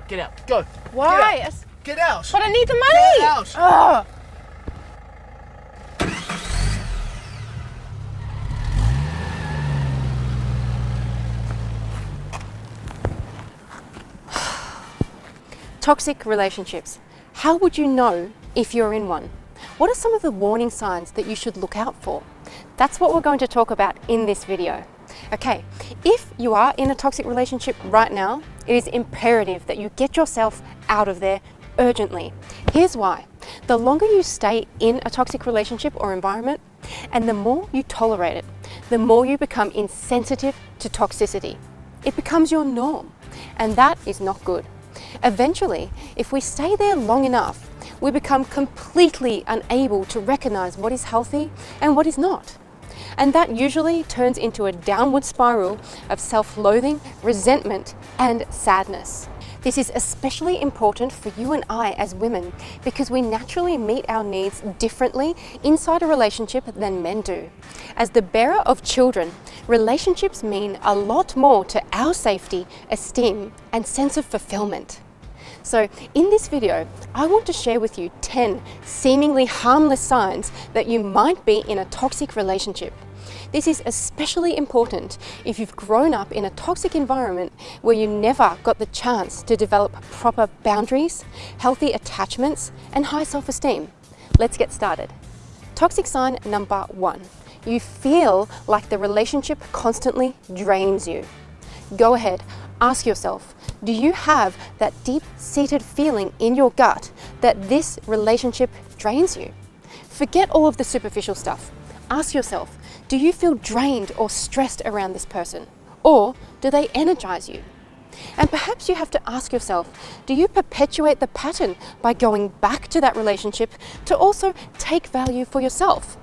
Get out. Go. Why? Get out. But I need the money. Get out. Ugh. Toxic relationships. How would you know if you're in one? What are some of the warning signs that you should look out for? That's what we're going to talk about in this video. Okay, if you are in a toxic relationship right now, it is imperative that you get yourself out of there urgently. Here's why. The longer you stay in a toxic relationship or environment, and the more you tolerate it, the more you become insensitive to toxicity. It becomes your norm, and that is not good. Eventually, if we stay there long enough, we become completely unable to recognize what is healthy and what is not. And that usually turns into a downward spiral of self-loathing, resentment, and sadness. This is especially important for you and I as women because we naturally meet our needs differently inside a relationship than men do. As the bearer of children, relationships mean a lot more to our safety, esteem, and sense of fulfillment. So in this video, I want to share with you 10 seemingly harmless signs that you might be in a toxic relationship. This is especially important if you've grown up in a toxic environment where you never got the chance to develop proper boundaries, healthy attachments, and high self-esteem. Let's get started. Toxic sign number 1. You feel like the relationship constantly drains you. Go ahead, ask yourself, do you have that deep-seated feeling in your gut that this relationship drains you? Forget all of the superficial stuff. Ask yourself, do you feel drained or stressed around this person? Or do they energize you? And perhaps you have to ask yourself, do you perpetuate the pattern by going back to that relationship to also take value for yourself?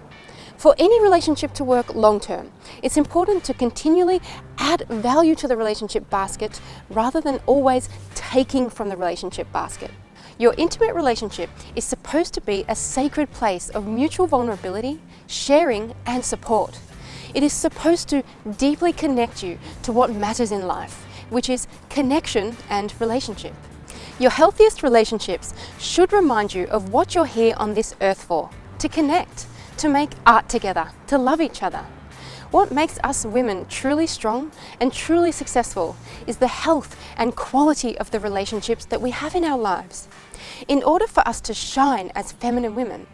For any relationship to work long term, it's important to continually add value to the relationship basket rather than always taking from the relationship basket. Your intimate relationship is supposed to be a sacred place of mutual vulnerability, sharing, and support. It is supposed to deeply connect you to what matters in life, which is connection and relationship. Your healthiest relationships should remind you of what you're here on this earth for, to connect, to make art together, to love each other. What makes us women truly strong and truly successful is the health and quality of the relationships that we have in our lives. In order for us to shine as feminine women,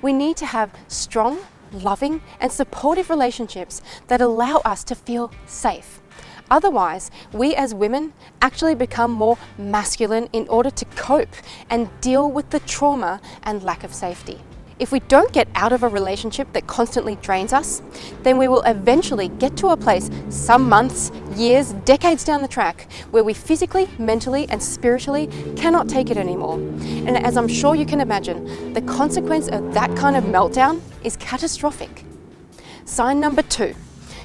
we need to have strong, loving, and supportive relationships that allow us to feel safe. Otherwise, we as women actually become more masculine in order to cope and deal with the trauma and lack of safety. If we don't get out of a relationship that constantly drains us, then we will eventually get to a place some months, years, decades down the track where we physically, mentally, and spiritually cannot take it anymore. And as I'm sure you can imagine, the consequence of that kind of meltdown is catastrophic. Sign number 2.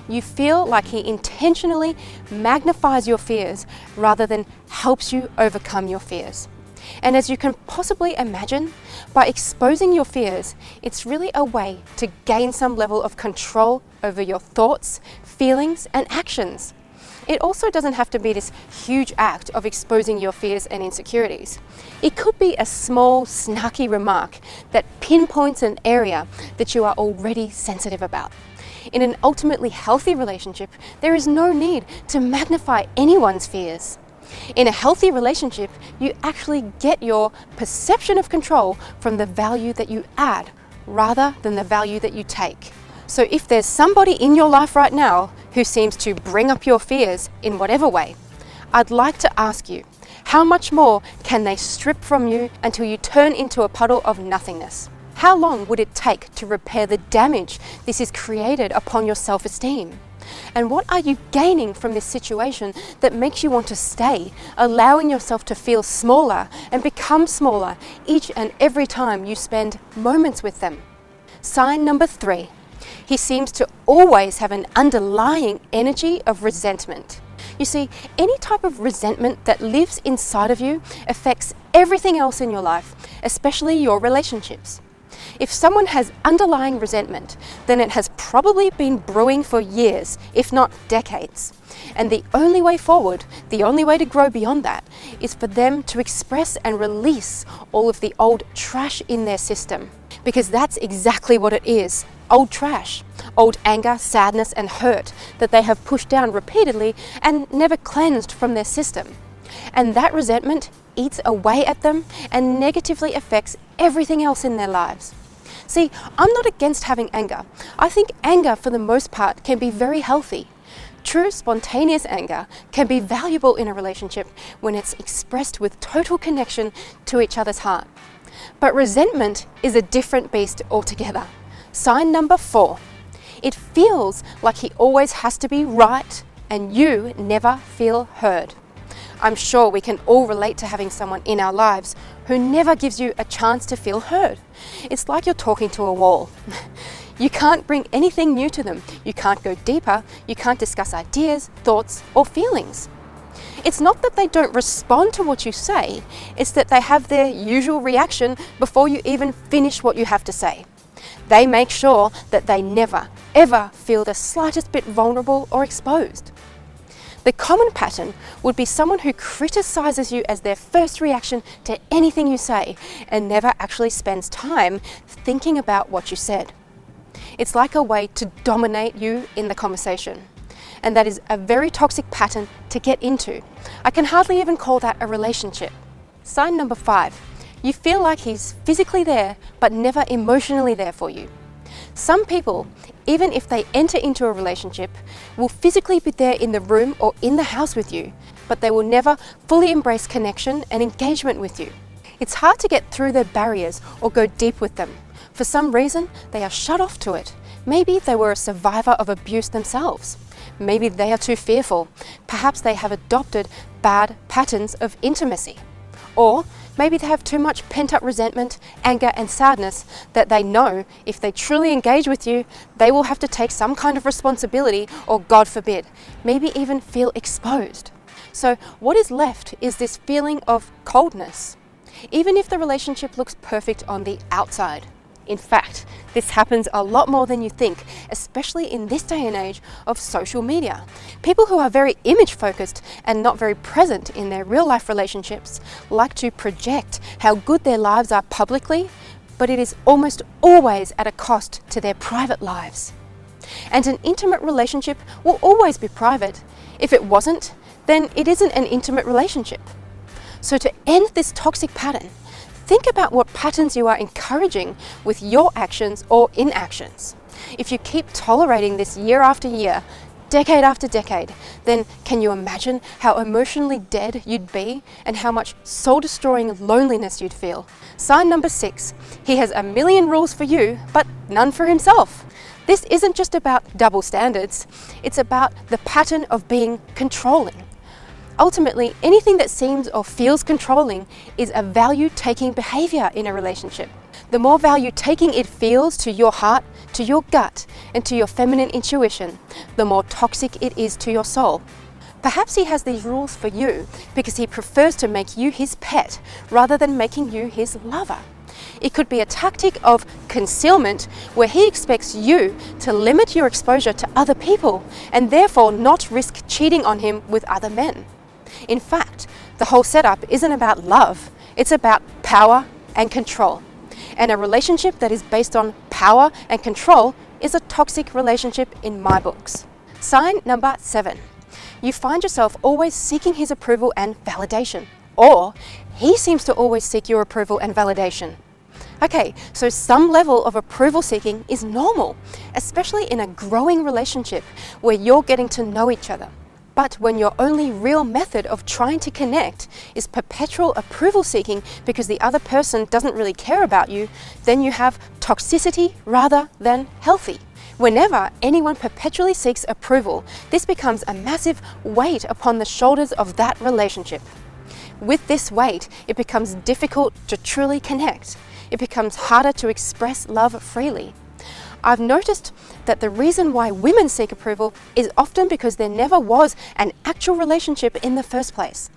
You feel like he intentionally magnifies your fears rather than helps you overcome your fears. And as you can possibly imagine, by exposing your fears, it's really a way to gain some level of control over your thoughts, feelings, and actions. It also doesn't have to be this huge act of exposing your fears and insecurities. It could be a small, snarky remark that pinpoints an area that you are already sensitive about. In an ultimately healthy relationship, there is no need to magnify anyone's fears. In a healthy relationship, you actually get your perception of control from the value that you add rather than the value that you take. So if there's somebody in your life right now who seems to bring up your fears in whatever way, I'd like to ask you, how much more can they strip from you until you turn into a puddle of nothingness? How long would it take to repair the damage this has created upon your self-esteem? And what are you gaining from this situation that makes you want to stay, allowing yourself to feel smaller and become smaller each and every time you spend moments with them? Sign number 3. He seems to always have an underlying energy of resentment. You see, any type of resentment that lives inside of you affects everything else in your life, especially your relationships. If someone has underlying resentment, then it has probably been brewing for years, if not decades. And the only way forward, the only way to grow beyond that, is for them to express and release all of the old trash in their system. Because that's exactly what it is. Old trash, old anger, sadness and hurt that they have pushed down repeatedly and never cleansed from their system. And that resentment eats away at them and negatively affects everything else in their lives. See, I'm not against having anger. I think anger for the most part can be very healthy. True spontaneous anger can be valuable in a relationship when it's expressed with total connection to each other's heart. But resentment is a different beast altogether. Sign number 4. It feels like he always has to be right and you never feel heard. I'm sure we can all relate to having someone in our lives who never gives you a chance to feel heard. It's like you're talking to a wall. You can't bring anything new to them. You can't go deeper. You can't discuss ideas, thoughts, or feelings. It's not that they don't respond to what you say, it's that they have their usual reaction before you even finish what you have to say. They make sure that they never, ever feel the slightest bit vulnerable or exposed. The common pattern would be someone who criticizes you as their first reaction to anything you say and never actually spends time thinking about what you said. It's like a way to dominate you in the conversation. And that is a very toxic pattern to get into. I can hardly even call that a relationship. Sign number 5. You feel like he's physically there, but never emotionally there for you. Some people, even if they enter into a relationship, will physically be there in the room or in the house with you, but they will never fully embrace connection and engagement with you. It's hard to get through their barriers or go deep with them. For some reason, they are shut off to it. Maybe they were a survivor of abuse themselves. Maybe they are too fearful. Perhaps they have adopted bad patterns of intimacy. Or maybe they have too much pent-up resentment, anger and sadness that they know if they truly engage with you, they will have to take some kind of responsibility or, God forbid, maybe even feel exposed. So what is left is this feeling of coldness, even if the relationship looks perfect on the outside. In fact, this happens a lot more than you think, especially in this day and age of social media. People who are very image focused and not very present in their real life relationships like to project how good their lives are publicly, but it is almost always at a cost to their private lives. And an intimate relationship will always be private. If it wasn't, then it isn't an intimate relationship. So to end this toxic pattern, think about what patterns you are encouraging with your actions or inactions. If you keep tolerating this year after year, decade after decade, then can you imagine how emotionally dead you'd be and how much soul-destroying loneliness you'd feel? Sign number 6. He has a million rules for you, but none for himself. This isn't just about double standards. It's about the pattern of being controlling. Ultimately, anything that seems or feels controlling is a value-taking behavior in a relationship. The more value-taking it feels to your heart, to your gut, and to your feminine intuition, the more toxic it is to your soul. Perhaps he has these rules for you because he prefers to make you his pet rather than making you his lover. It could be a tactic of concealment where he expects you to limit your exposure to other people and therefore not risk cheating on him with other men. In fact, the whole setup isn't about love, it's about power and control. And a relationship that is based on power and control is a toxic relationship in my books. Sign number 7. You find yourself always seeking his approval and validation, or he seems to always seek your approval and validation. Okay, so some level of approval seeking is normal, especially in a growing relationship where you're getting to know each other. But when your only real method of trying to connect is perpetual approval seeking because the other person doesn't really care about you, then you have toxicity rather than healthy. Whenever anyone perpetually seeks approval, this becomes a massive weight upon the shoulders of that relationship. With this weight, it becomes difficult to truly connect. It becomes harder to express love freely. I've noticed that the reason why women seek approval is often because there never was an actual relationship in the first place.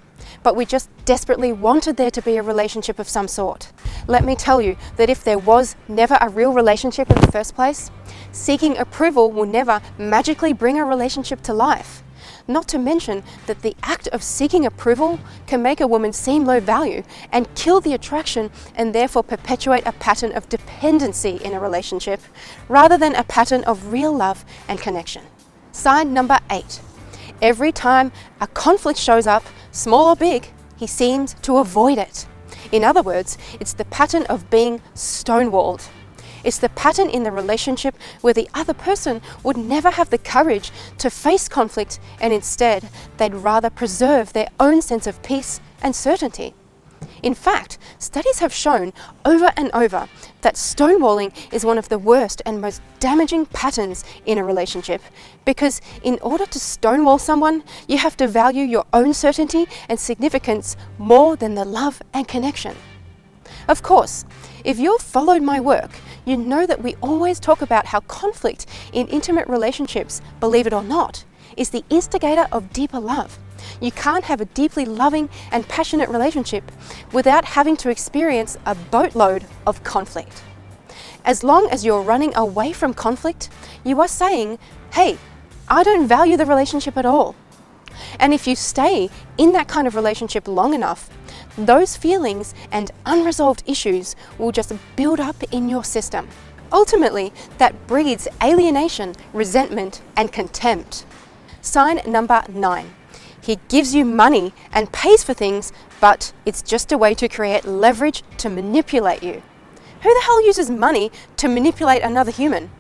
But we just desperately wanted there to be a relationship of some sort. Let me tell you that if there was never a real relationship in the first place, seeking approval will never magically bring a relationship to life. Not to mention that the act of seeking approval can make a woman seem low value and kill the attraction and therefore perpetuate a pattern of dependency in a relationship rather than a pattern of real love and connection. Sign number 8. Every time a conflict shows up, small or big, he seems to avoid it. In other words, it's the pattern of being stonewalled. It's the pattern in the relationship where the other person would never have the courage to face conflict, and instead they'd rather preserve their own sense of peace and certainty. In fact, studies have shown over and over that stonewalling is one of the worst and most damaging patterns in a relationship, because in order to stonewall someone, you have to value your own certainty and significance more than the love and connection. Of course, if you've followed my work, you know that we always talk about how conflict in intimate relationships, believe it or not, is the instigator of deeper love. You can't have a deeply loving and passionate relationship without having to experience a boatload of conflict. As long as you're running away from conflict, you are saying, hey, I don't value the relationship at all. And if you stay in that kind of relationship long enough, those feelings and unresolved issues will just build up in your system. Ultimately, that breeds alienation, resentment, and contempt. Sign number 9. He gives you money and pays for things, but it's just a way to create leverage to manipulate you. Who the hell uses money to manipulate another human?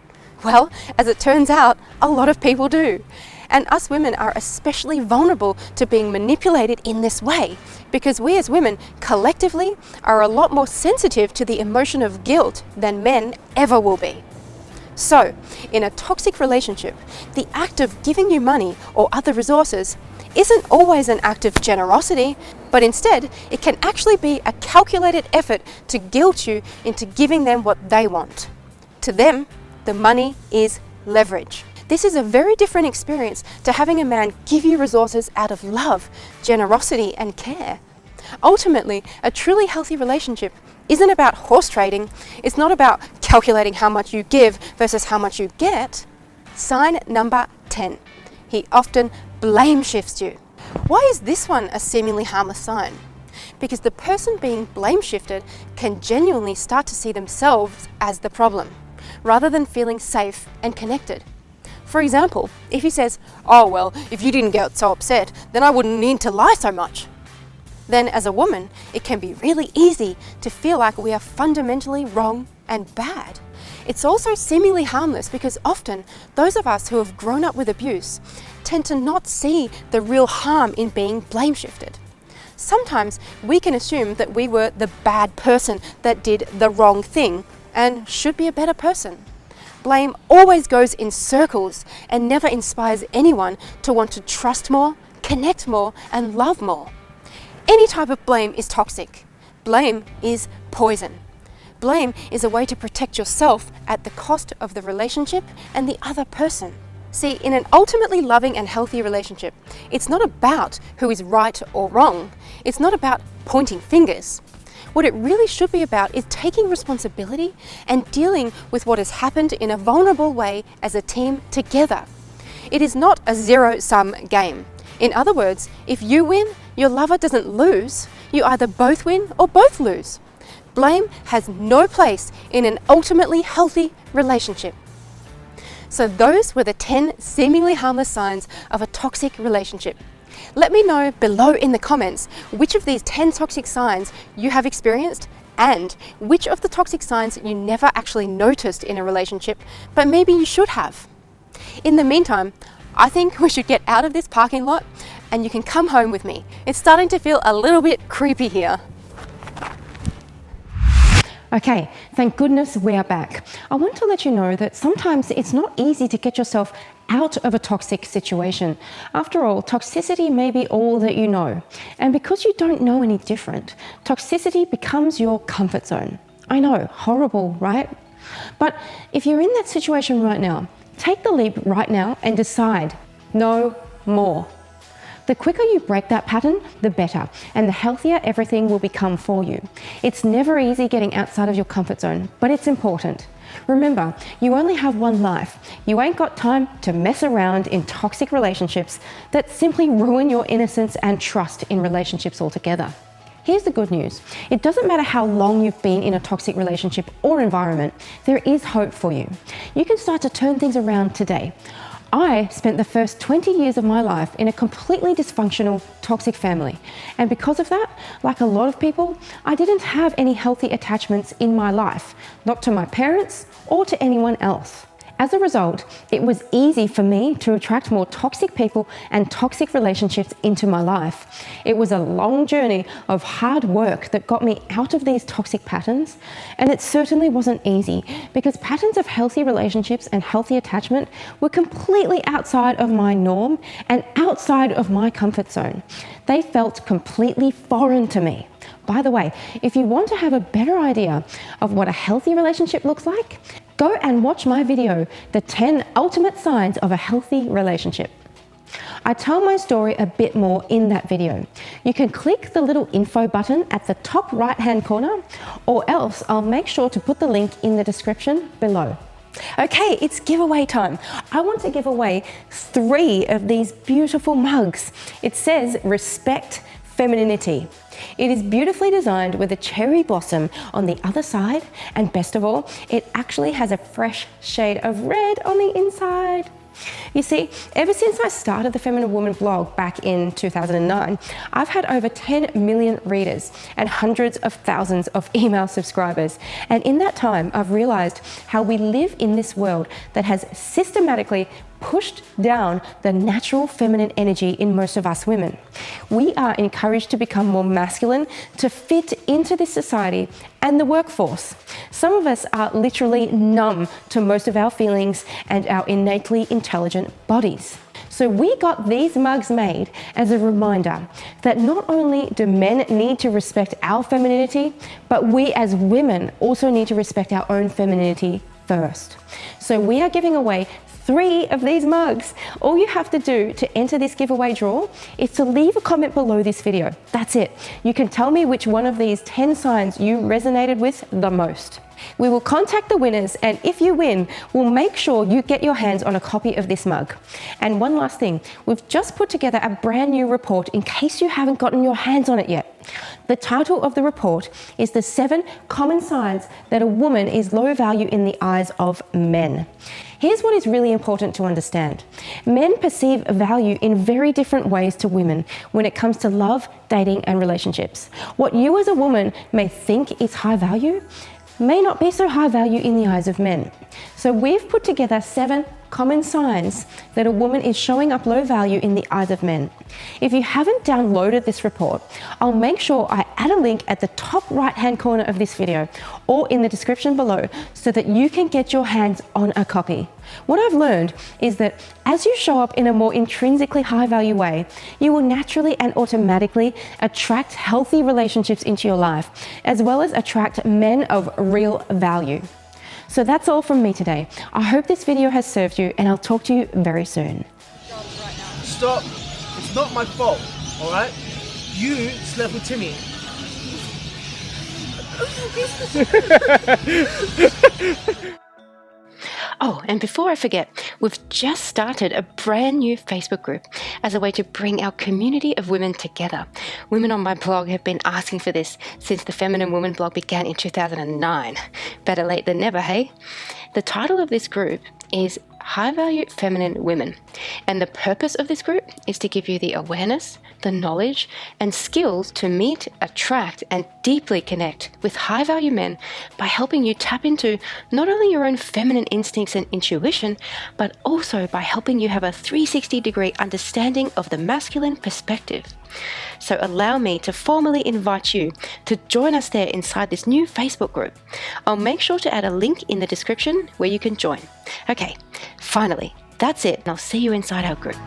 Well, as it turns out, a lot of people do. And us women are especially vulnerable to being manipulated in this way, because we as women collectively are a lot more sensitive to the emotion of guilt than men ever will be. So, in a toxic relationship, the act of giving you money or other resources isn't always an act of generosity, but instead it can actually be a calculated effort to guilt you into giving them what they want. To them, the money is leverage. This is a very different experience to having a man give you resources out of love, generosity, and care. Ultimately, a truly healthy relationship isn't about horse trading. It's not about calculating how much you give versus how much you get. Sign number 10. He often blame shifts you. Why is this one a seemingly harmless sign? Because the person being blame shifted can genuinely start to see themselves as the problem, rather than feeling safe and connected. For example, if he says, oh well, if you didn't get so upset, then I wouldn't need to lie so much. Then as a woman, it can be really easy to feel like we are fundamentally wrong and bad. It's also seemingly harmless because often those of us who have grown up with abuse tend to not see the real harm in being blame shifted. Sometimes we can assume that we were the bad person that did the wrong thing and should be a better person. Blame always goes in circles and never inspires anyone to want to trust more, connect more, and love more. Any type of blame is toxic. Blame is poison. Blame is a way to protect yourself at the cost of the relationship and the other person. See, in an ultimately loving and healthy relationship, it's not about who is right or wrong. It's not about pointing fingers. What it really should be about is taking responsibility and dealing with what has happened in a vulnerable way as a team together. It is not a zero-sum game. In other words, if you win, your lover doesn't lose. You either both win or both lose. Blame has no place in an ultimately healthy relationship. So those were the 10 seemingly harmless signs of a toxic relationship. Let me know below in the comments which of these 10 toxic signs you have experienced and which of the toxic signs you never actually noticed in a relationship, but maybe you should have. In the meantime, I think we should get out of this parking lot and you can come home with me. It's starting to feel a little bit creepy here. Okay, thank goodness we are back. I want to let you know that sometimes it's not easy to get yourself out of a toxic situation. After all, toxicity may be all that you know. And because you don't know any different, toxicity becomes your comfort zone. I know, horrible, right? But if you're in that situation right now, take the leap right now and decide no more. The quicker you break that pattern, the better, and the healthier everything will become for you. It's never easy getting outside of your comfort zone, but it's important. Remember, you only have one life. You ain't got time to mess around in toxic relationships that simply ruin your innocence and trust in relationships altogether. Here's the good news. It doesn't matter how long you've been in a toxic relationship or environment, there is hope for you. You can start to turn things around today. I spent the first 20 years of my life in a completely dysfunctional, toxic family. And because of that, like a lot of people, I didn't have any healthy attachments in my life, not to my parents or to anyone else. As a result, it was easy for me to attract more toxic people and toxic relationships into my life. It was a long journey of hard work that got me out of these toxic patterns, and it certainly wasn't easy because patterns of healthy relationships and healthy attachment were completely outside of my norm and outside of my comfort zone. They felt completely foreign to me. By the way, if you want to have a better idea of what a healthy relationship looks like, go and watch my video, The 10 Ultimate Signs of a Healthy Relationship. I tell my story a bit more in that video. You can click the little info button at the top right-hand corner, or else I'll make sure to put the link in the description below. Okay, it's giveaway time. I want to give away 3 of these beautiful mugs. It says Respect Femininity. It is beautifully designed with a cherry blossom on the other side, and best of all, it actually has a fresh shade of red on the inside. You see, ever since I started the Feminine Woman blog back in 2009, I've had over 10 million readers and hundreds of thousands of email subscribers. And in that time, I've realized how we live in this world that has systematically pushed down the natural feminine energy in most of us women. We are encouraged to become more masculine to fit into this society and the workforce. Some of us are literally numb to most of our feelings and our innately intelligent bodies. So we got these mugs made as a reminder that not only do men need to respect our femininity, but we as women also need to respect our own femininity first. So we are giving away 3 of these mugs. All you have to do to enter this giveaway draw is to leave a comment below this video. That's it. You can tell me which one of these 10 signs you resonated with the most. We will contact the winners, and if you win, we'll make sure you get your hands on a copy of this mug. And one last thing, we've just put together a brand new report in case you haven't gotten your hands on it yet. The title of the report is The 7 Common Signs That a Woman is Low Value in the Eyes of Men. Here's what is really important to understand. Men perceive value in very different ways to women when it comes to love, dating, and relationships. What you as a woman may think is high value may not be so high value in the eyes of men. So we've put together 7 common signs that a woman is showing up low value in the eyes of men. If you haven't downloaded this report, I'll make sure I add a link at the top right-hand corner of this video or in the description below so that you can get your hands on a copy. What I've learned is that as you show up in a more intrinsically high-value way, you will naturally and automatically attract healthy relationships into your life, as well as attract men of real value. So that's all from me today. I hope this video has served you, and I'll talk to you very soon. Stop. It's not my fault, all right? You slept with Timmy. Oh, and before I forget, we've just started a brand new Facebook group as a way to bring our community of women together. Women on my blog have been asking for this since the Feminine Woman blog began in 2009. Better late than never, hey? The title of this group is High Value Feminine Women, and the purpose of this group is to give you the awareness, the knowledge, and skills to meet, attract, and deeply connect with high value men by helping you tap into not only your own feminine instincts and intuition, but also by helping you have a 360-degree understanding of the masculine perspective. So allow me to formally invite you to join us there inside this new Facebook group. I'll make sure to add a link in the description where you can join. Okay, finally, that's it, and I'll see you inside our group.